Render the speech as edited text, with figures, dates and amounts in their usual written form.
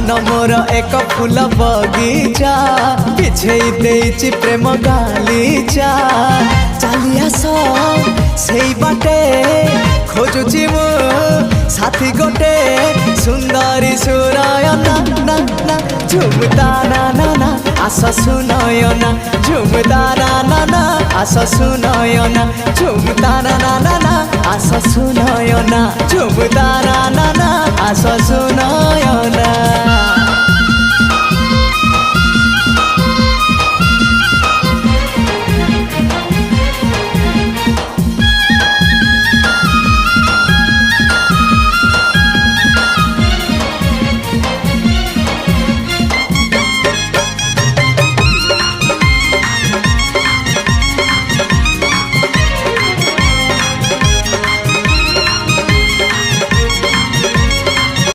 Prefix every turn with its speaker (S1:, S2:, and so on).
S1: मन मोर एक फूल बगीचा बिछेई देइछि प्रेम गालीचा चली आस सेई बाटे खोजुछि मु साथी गोटे सुंदरी सुरायना ना ना झुमता ना ना ना आस सुनयना झुमता ना ना ना आस सुनयना झुमता ना ना ना ना आस सुनयना झुमता ना ना ना आस